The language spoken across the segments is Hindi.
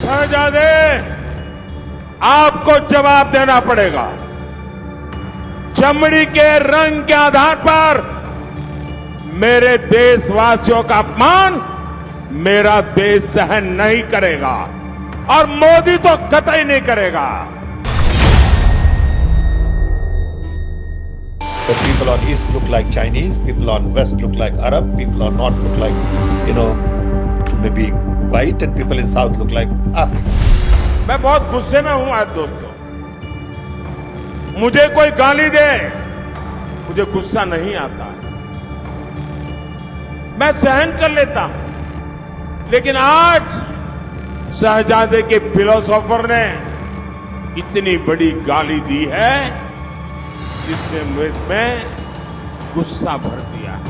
शहजादे, आपको जवाब देना पड़ेगा। चमड़ी के रंग के आधार पर मेरे देशवासियों का अपमान मेरा देश सहन नहीं करेगा और मोदी तो कतई नहीं करेगा। The people on east look like Chinese, people on west look like Arab, people on north look like, maybe white, and people in south look like African. मैं बहुत गुस्से में हूं आज दोस्तों। मुझे कोई गाली दे, मुझे गुस्सा नहीं आता है, मैं सहन कर लेता हूं। लेकिन आज शहजादे के फिलोसोफर ने इतनी बड़ी गाली दी है जिसने में गुस्सा भर दिया है।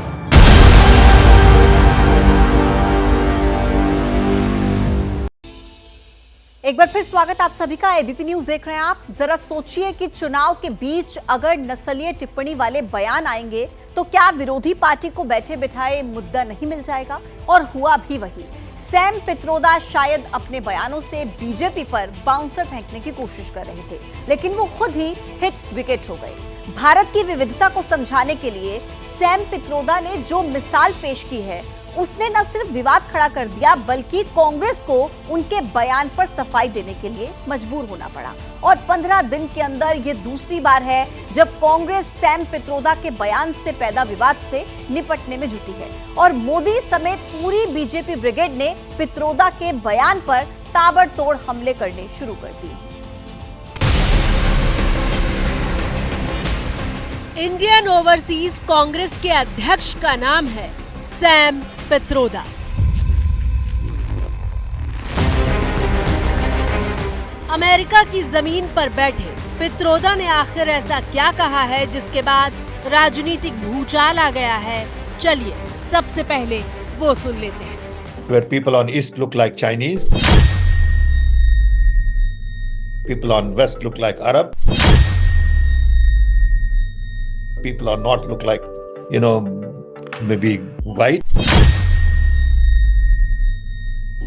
एक बार फिर स्वागत आप सभी का। एबीपी न्यूज देख रहे हैं आप। जरा सोचिए कि चुनाव के बीच अगर नस्लीय टिप्पणी वाले बयान आएंगे तो क्या विरोधी पार्टी को बैठे बिठाए मुद्दा नहीं मिल जाएगा? और हुआ भी वही। सैम पित्रोदा शायद अपने बयानों से बीजेपी पर बाउंसर फेंकने की कोशिश कर रहे थे, लेकिन वो खुद ही हिट विकेट हो गए। भारत की विविधता को समझाने के लिए सैम पित्रोदा ने जो मिसाल पेश की है, उसने न सिर्फ विवाद खड़ा कर दिया बल्कि कांग्रेस को उनके बयान पर सफाई देने के लिए मजबूर होना पड़ा। और 15 दिन के अंदर ये दूसरी बार है जब कांग्रेस सैम पित्रोदा के बयान से पैदा विवाद से निपटने में जुटी है और मोदी समेत पूरी बीजेपी ब्रिगेड ने पित्रोदा के बयान पर ताबड़तोड़ हमले करने शुरू कर दिए। इंडियन ओवरसीज कांग्रेस के अध्यक्ष का नाम है सैम पित्रोदा। अमेरिका की जमीन पर बैठे पित्रोदा ने आखिर ऐसा क्या कहा है जिसके बाद राजनीतिक भूचाल आ गया है? चलिए सबसे पहले वो सुन लेते हैं। Where people on east look like Chinese, people on west look like Arab, people on north look like, maybe white,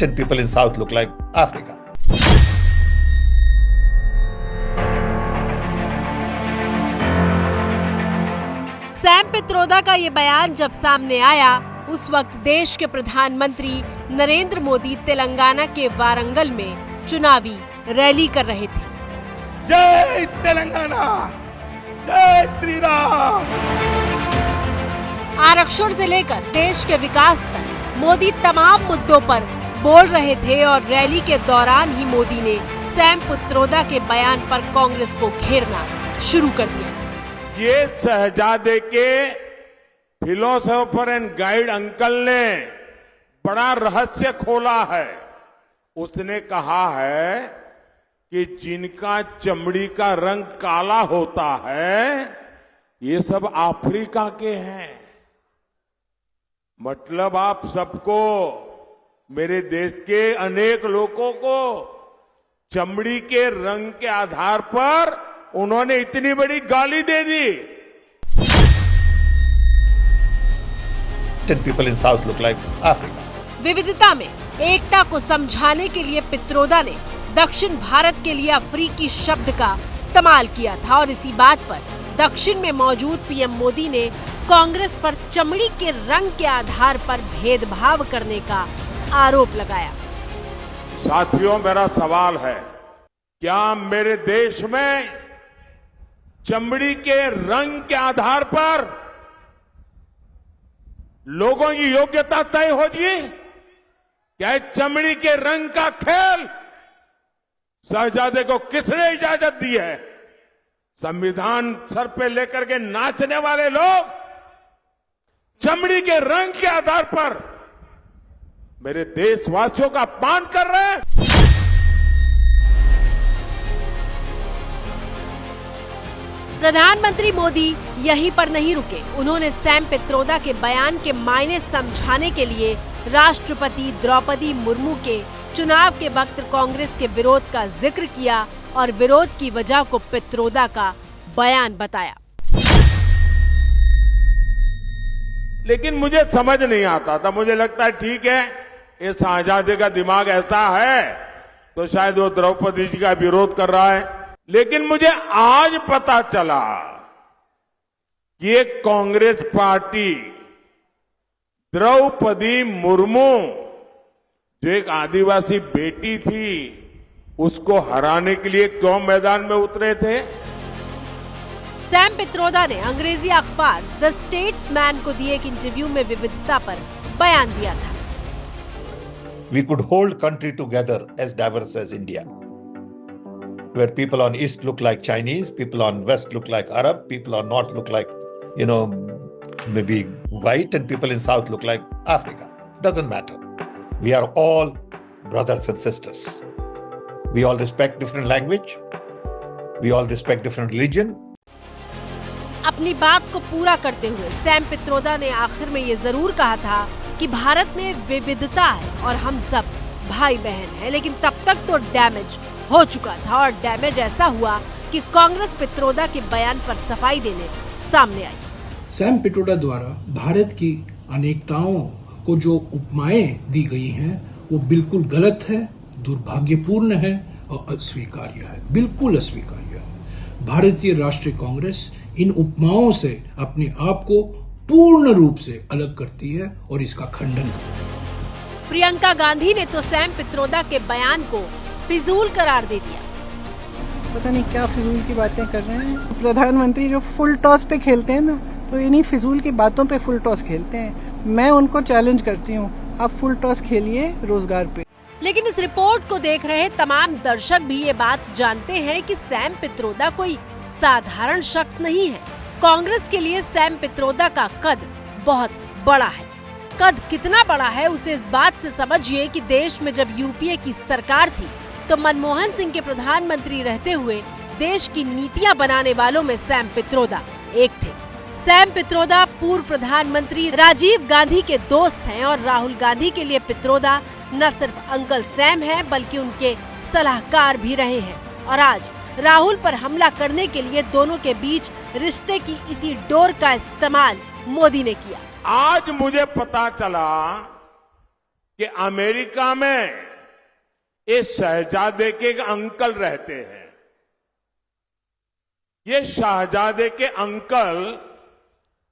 and people in south look like Africa. Sam Pitroda का ये बयान जब सामने आया, उस वक्त देश के प्रधानमंत्री नरेंद्र मोदी तेलंगाना के वारंगल में चुनावी रैली कर रहे थे। जय तेलंगाना, जय श्री राम। आरक्षण से लेकर देश के विकास तक मोदी तमाम मुद्दों पर बोल रहे थे और रैली के दौरान ही मोदी ने सैम पित्रोदा के बयान पर कांग्रेस को घेरना शुरू कर दिया। ये शहजादे के फिलोसोफर एंड गाइड अंकल ने बड़ा रहस्य खोला है। उसने कहा है कि जिनका चमड़ी का रंग काला होता है ये सब अफ्रीका के हैं। मतलब आप सबको, मेरे देश के अनेक लोगों को चमड़ी के रंग के आधार पर उन्होंने इतनी बड़ी गाली दे दी। People in south look like Africa. विविधता में एकता को समझाने के लिए पित्रोदा ने दक्षिण भारत के लिए अफ्रीकी शब्द का इस्तेमाल किया था और इसी बात पर दक्षिण में मौजूद पीएम मोदी ने कांग्रेस पर चमड़ी के रंग के आधार पर भेदभाव करने का आरोप लगाया। साथियों, मेरा सवाल है, क्या मेरे देश में चमड़ी के रंग के आधार पर लोगों की योग्यता तय होगी? क्या चमड़ी के रंग का खेल शहजादे को किसने इजाजत दी है? संविधान सर पे लेकर के नाचने वाले लोग चमड़ी के रंग के आधार पर मेरे देशवासियों का अपमान कर रहे हैं। प्रधानमंत्री मोदी यहीं पर नहीं रुके। उन्होंने सैम पित्रोदा के बयान के मायने समझाने के लिए राष्ट्रपति द्रौपदी मुर्मू के चुनाव के वक्त कांग्रेस के विरोध का जिक्र किया और विरोध की वजह को पित्रोदा का बयान बताया। लेकिन मुझे समझ नहीं आता था। मुझे लगता है ठीक है, ये शहजादे का दिमाग ऐसा है तो शायद वो द्रौपदी जी का विरोध कर रहा है। लेकिन मुझे आज पता चला कि ये कांग्रेस पार्टी द्रौपदी मुर्मू जो एक आदिवासी बेटी थी उसको हराने के लिए क्यों मैदान में उतरे थे। सैम पित्रोदा ने अंग्रेजी अखबार द स्टेट्समैन को दिए एक इंटरव्यू में विविधता पर बयान दिया था। We could hold country together as diverse as India, where people on East look like Chinese, people on West look like Arab, people on North look like, maybe white, and people in South look like Africa. Doesn't matter. We are all brothers and sisters. We all respect different language. We all respect different religion. अपनी बात को पूरा करते हुए सैम पित्रोदा ने आखिर में ये जरूर कहा था कि भारत में विविधता है और हम सब भाई बहन हैं, लेकिन तब तक तो डैमेज हो चुका था और डैमेज ऐसा हुआ कि कांग्रेस पित्रोदा के बयान पर सफाई देने सामने आई। सैम पित्रोदा द्वारा भारत की अनेकताओं को जो उपमाएं दी गई हैं वो बिल्कुल गलत है, दुर्भाग्यपूर्ण है और अस्वीकार्य है, बिल्कुल अस्वीकार्य है। भारतीय राष्ट्रीय कांग्रेस इन उपमाओं से अपने आप को पूर्ण रूप से अलग करती है और इसका खंडन करती है। प्रियंका गांधी ने तो सैम पित्रोदा के बयान को फिजूल करार दे दिया। पता नहीं क्या फिजूल की बातें कर रहे हैं। प्रधानमंत्री जो फुल टॉस पे खेलते हैं ना, तो इन्हीं फिजूल की बातों पे फुल टॉस खेलते हैं। मैं उनको चैलेंज करती हूँ, आप फुल टॉस खेलिए रोजगार पे। लेकिन इस रिपोर्ट को देख रहे तमाम दर्शक भी ये बात जानते हैं कि सैम पित्रोदा कोई साधारण शख्स नहीं है। कांग्रेस के लिए सैम पित्रोदा का कद बहुत बड़ा है। कद कितना बड़ा है उसे इस बात से समझिए कि देश में जब यूपीए की सरकार थी तो मनमोहन सिंह के प्रधानमंत्री रहते हुए देश की नीतियां बनाने वालों में सैम पित्रोदा एक थे। सैम पित्रोदा पूर्व प्रधानमंत्री राजीव गांधी के दोस्त हैं और राहुल गांधी के लिए पित्रोदा न सिर्फ अंकल सैम है बल्कि उनके सलाहकार भी रहे हैं। और आज राहुल पर हमला करने के लिए दोनों के बीच रिश्ते की इसी डोर का इस्तेमाल मोदी ने किया। आज मुझे पता चला कि अमेरिका में इस शहजादे के एक अंकल रहते हैं। ये शहजादे के अंकल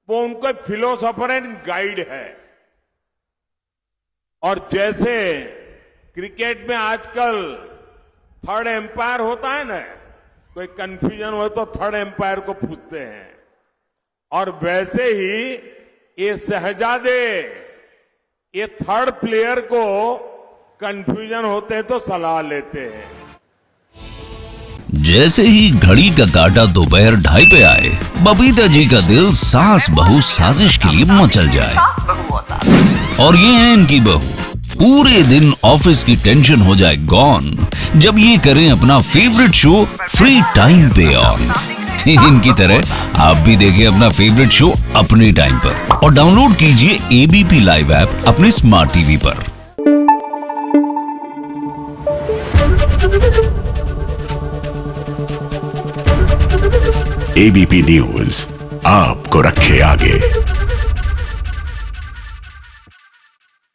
वो उनको फिलोसोफर एंड गाइड है। और जैसे क्रिकेट में आजकल थर्ड एम्पायर होता है ना, कोई कंफ्यूजन हो तो थर्ड एम्पायर को पूछते हैं, और वैसे ही ये शहजादे ये थर्ड प्लेयर को कंफ्यूजन होते हैं तो सलाह लेते हैं। जैसे ही घड़ी का काटा दोपहर 2:30 पे आए, बबीता जी का दिल सास बहू साजिश के लिए मचल जाए। और ये है इनकी बहू, पूरे दिन ऑफिस की टेंशन हो जाए गॉन जब ये करें अपना फेवरेट शो फ्री टाइम पे ऑन। इनकी तरह आप भी देखें अपना फेवरेट शो अपने टाइम पर और डाउनलोड कीजिए एबीपी लाइव ऐप अपने स्मार्ट टीवी पर। एबीपी न्यूज आपको रखे आगे।